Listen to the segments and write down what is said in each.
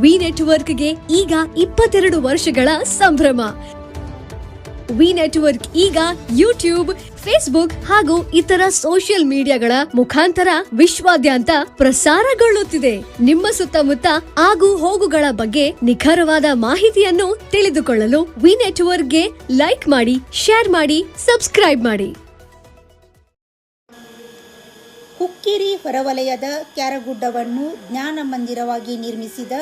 V ನೆಟ್ವರ್ಕ್ಗೆ ಈಗ 22 ವರ್ಷಗಳ ಸಂಭ್ರಮ. ವಿ ನೆಟ್ವರ್ಕ್ ಈಗ ಯೂಟ್ಯೂಬ್, ಫೇಸ್ಬುಕ್ ಹಾಗೂ ಇತರ ಸೋಷಿಯಲ್ ಮೀಡಿಯಾಗಳ ಮುಖಾಂತರ ವಿಶ್ವಾದ್ಯಂತ ಪ್ರಸಾರಗೊಳ್ಳುತ್ತಿದೆ. ನಿಮ್ಮ ಸುತ್ತಮುತ್ತ ಆಗು ಹೋಗುಗಳ ಬಗ್ಗೆ ನಿಖರವಾದ ಮಾಹಿತಿಯನ್ನು ತಿಳಿದುಕೊಳ್ಳಲು ವಿ ನೆಟ್ವರ್ಕ್ಗೆ ಲೈಕ್ ಮಾಡಿ, ಶೇರ್ ಮಾಡಿ, ಸಬ್ಸ್ಕ್ರೈಬ್ ಮಾಡಿ. ಹುಕ್ಕೇರಿ ಹೊರವಲಯದ ಕ್ಯಾರಗುಡ್ಡವನ್ನು ಜ್ಞಾನ ಮಂದಿರವಾಗಿ ನಿರ್ಮಿಸಿದ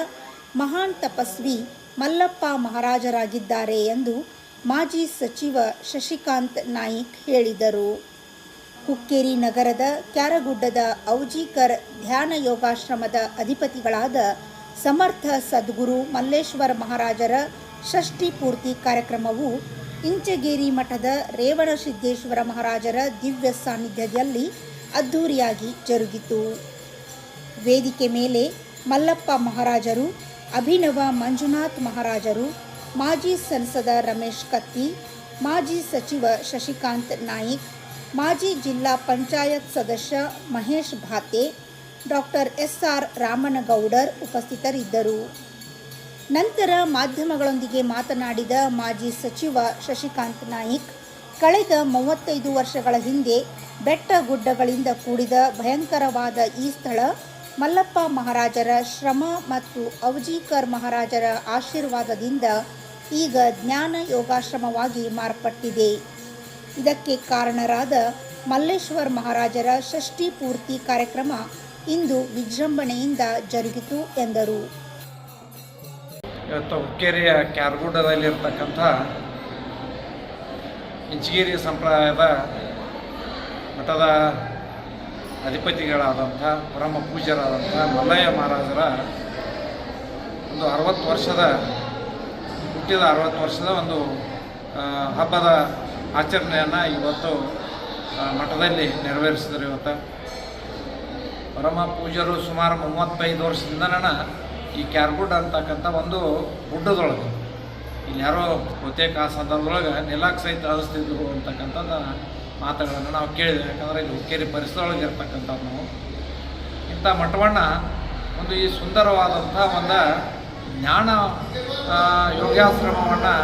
ಮಹಾನ್ ತಪಸ್ವಿ ಮಲ್ಲಪ್ಪ ಮಹಾರಾಜರಾಗಿದ್ದಾರೆ ಎಂದು ಮಾಜಿ ಸಚಿವ ಶಶಿಕಾಂತ್ ನಾಯಿಕ್ ಹೇಳಿದರು. ಹುಕ್ಕೇರಿ ನಗರದ ಕ್ಯಾರಗುಡ್ಡದ ಔಜಿಕರ್ ಧ್ಯಾನ ಯೋಗಾಶ್ರಮದ ಅಧಿಪತಿಗಳಾದ ಸಮರ್ಥ ಸದ್ಗುರು ಮಲ್ಲೇಶ್ವರ ಮಹಾರಾಜರ ಷಷ್ಠಿ ಪೂರ್ತಿ ಕಾರ್ಯಕ್ರಮವು ಇಂಚಗೇರಿ ಮಠದ ರೇವಣಸಿದ್ದೇಶ್ವರ ಮಹಾರಾಜರ ದಿವ್ಯ ಸಾನ್ನಿಧ್ಯದಲ್ಲಿ ಅದ್ಧೂರಿಯಾಗಿ ಜರುಗಿತು. ವೇದಿಕೆ ಮೇಲೆ ಮಲ್ಲಪ್ಪ ಮಹಾರಾಜರು, ಅಭಿನವ ಮಂಜುನಾಥ್ ಮಹಾರಾಜರು, ಮಾಜಿ ಸಂಸದ ರಮೇಶ್ ಕತ್ತಿ, ಮಾಜಿ ಸಚಿವ ಶಶಿಕಾಂತ್ ನಾಯಿಕ್, ಮಾಜಿ ಜಿಲ್ಲಾ ಪಂಚಾಯತ್ ಸದಸ್ಯ ಮಹೇಶ್ ಭಾತೆ, ಡಾಕ್ಟರ್ SR ರಾಮನಗೌಡರ್ ಉಪಸ್ಥಿತರಿದ್ದರು. ನಂತರ ಮಾಧ್ಯಮಗಳೊಂದಿಗೆ ಮಾತನಾಡಿದ ಮಾಜಿ ಸಚಿವ ಶಶಿಕಾಂತ್ ನಾಯಿಕ್, ಕಳೆದ 35 ವರ್ಷಗಳ ಹಿಂದೆ ಬೆಟ್ಟ ಗುಡ್ಡಗಳಿಂದ ಕೂಡಿದ ಭಯಂಕರವಾದ ಈ ಸ್ಥಳ ಮಲ್ಲಪ್ಪ ಮಹಾರಾಜರ ಶ್ರಮ ಮತ್ತು ಔಜಿಕರ್ ಮಹಾರಾಜರ ಆಶೀರ್ವಾದದಿಂದ ಈಗ ಜ್ಞಾನ ಯೋಗಾಶ್ರಮವಾಗಿ ಮಾರ್ಪಟ್ಟಿದೆ. ಇದಕ್ಕೆ ಕಾರಣರಾದ ಮಲ್ಲೇಶ್ವರ ಮಹಾರಾಜರ ಷಷ್ಠಿ ಪೂರ್ತಿ ಕಾರ್ಯಕ್ರಮ ಇಂದು ವಿಜೃಂಭಣೆಯಿಂದ ಜರುಗಿತು ಎಂದರು. ಇವತ್ತು ಹುಕ್ಕೇರಿಯ ಕ್ಯಾರಗುಡ್ಡದಲ್ಲಿರ್ತಕ್ಕಂಥ ಇಂಚಗೇರಿ ಸಂಪ್ರದಾಯದ ಮಠದ ಅಧಿಪತಿಗಳಾದಂಥ ಪರಮ ಪೂಜ್ಯರಾದಂಥ ಮಲ್ಲಯ್ಯ ಮಹಾರಾಜರ ಒಂದು 60 ವರ್ಷದ ಹುಟ್ಟಿದ 60 ವರ್ಷದ ಒಂದು ಹಬ್ಬದ ಆಚರಣೆಯನ್ನು ಇವತ್ತು ಮಠದಲ್ಲಿ ನೆರವೇರಿಸಿದರು. ಇವತ್ತು ಪರಮ ಪೂಜ್ಯರು ಸುಮಾರು 35 ವರ್ಷದಿಂದ ಈ ಕ್ಯಾರಗುಡ್ಡ ಅಂತಕ್ಕಂಥ ಒಂದು ಗುಡ್ಡದೊಳಗೆ ಇಲ್ಲಿ ಯಾರೋ ಬಹುತೇಕ ಆ ಸಂದರ್ಭದೊಳಗೆ ನೆಲಕ್ಕೆ ಸಹಿತ ಅಳಿಸ್ತಿದ್ರು ಅಂತಕ್ಕಂಥದ್ದು ಮಾತುಗಳನ್ನು ನಾವು ಕೇಳಿದ್ದೇವೆ. ಯಾಕಂದರೆ ಇಲ್ಲಿ ಹುಕ್ಕೇರಿ ಪರಿಸರದೊಳಗೆ ಇರ್ತಕ್ಕಂಥದ್ದು ನಾವು ಇಂಥ ಮಠವನ್ನು ಒಂದು ಈ ಸುಂದರವಾದಂಥ ಒಂದು ಜ್ಞಾನ ಯೋಗಾಶ್ರಮವನ್ನು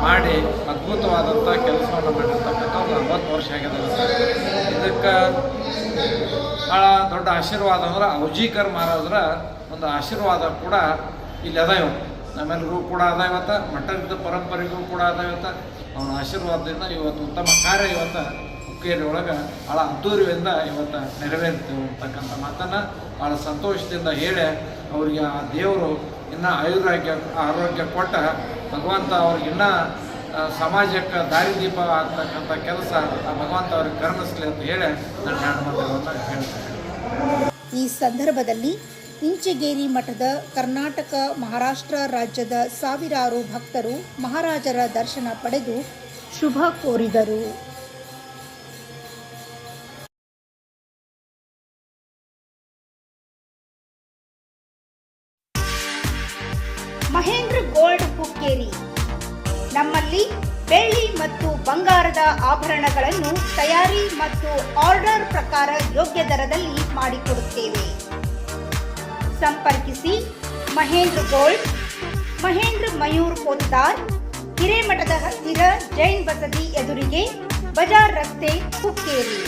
ಮಾಡಿ ಅದ್ಭುತವಾದಂಥ ಕೆಲಸವನ್ನು ಮಾಡಿರ್ತಕ್ಕಂಥ ಒಂದು 40 ವರ್ಷ ಆಗಿದೆ. ಇದಕ್ಕೆ ಭಾಳ ದೊಡ್ಡ ಆಶೀರ್ವಾದ ಅಂದ್ರೆ ಔಜಿಕರ್ ಮಹಾರಾಜರ ಒಂದು ಆಶೀರ್ವಾದ ಕೂಡ ಇಲ್ಲಿ ಅದ. ಇವತ್ತು ನಮ್ಮೆಲ್ಲರಿಗೂ ಕೂಡ ಅದ, ಇವತ್ತು ಮಠದ ಪರಂಪರೆಗೂ ಕೂಡ ಅದ. ಇವತ್ತು ಅವನ ಆಶೀರ್ವಾದದಿಂದ ಇವತ್ತು ಉತ್ತಮ ಕಾರ್ಯ ಇವತ್ತು ಹುಕ್ಕೇರಿ ಒಳಗೆ ಭಾಳ ಅದ್ದೂರಿಯಿಂದ ಇವತ್ತು ನೆರವೇರ್ತೇವೆ ಅಂತಕ್ಕಂಥ ಮಾತನ್ನು ಭಾಳ ಸಂತೋಷದಿಂದ ಹೇಳಿ ಅವರಿಗೆ ಆ ದೇವರು ಇನ್ನೂ ಆರೋಗ್ಯ ಕೊಟ್ಟ ಭಗವಂತ ಅವ್ರಿಗಿನ್ನೂ ಸಮಾಜಕ್ಕೆ ದಾರಿದೀಪ ಆಗ್ತಕ್ಕಂಥ ಕೆಲಸ ಆ ಭಗವಂತ ಅವ್ರಿಗೆ ಕರುಣಿಸ್ಲಿ ಅಂತ ಹೇಳಿ ನಾನು ಎರಡು ಮಾತುಗಳನ್ನು ಹೇಳ್ತೇನೆ. ಈ ಸಂದರ್ಭದಲ್ಲಿ ಇಂಚಗೇರಿ ಮಠದ ಕರ್ನಾಟಕ ಮಹಾರಾಷ್ಟ್ರ ರಾಜ್ಯದ ಸಾವಿರಾರು ಭಕ್ತರು ಮಹಾರಾಜರ ದರ್ಶನ ಪಡೆದು ಶುಭ ಕೋರಿದರು. ಮಹೇಂದ್ರ ಗೋಲ್ಡ್ ಹುಕ್ಕೇರಿ. ನಮ್ಮಲ್ಲಿ ಬೆಳ್ಳಿ ಮತ್ತು ಬಂಗಾರದ ಆಭರಣಗಳನ್ನು ತಯಾರಿ ಮತ್ತು ಆರ್ಡರ್ ಪ್ರಕಾರ ಯೋಗ್ಯ ದರದಲ್ಲಿ ಮಾಡಿಕೊಡುತ್ತೇವೆ. ಸಂಪರ್ಕಿಸಿ ಮಹೇಂದ್ರ ಗೋಲ್ಡ್, ಮಹೇಂದ್ರ ಮಯೂರ್ ಪೋತ್ತಾರ್, ಹಿರೇಮಠದ ಹತ್ತಿರ ಜೈನ್ ಬಸದಿ ಎದುರಿಗೆ, ಬಜಾರ್ ರಸ್ತೆ, ಹುಕ್ಕೇರಿ.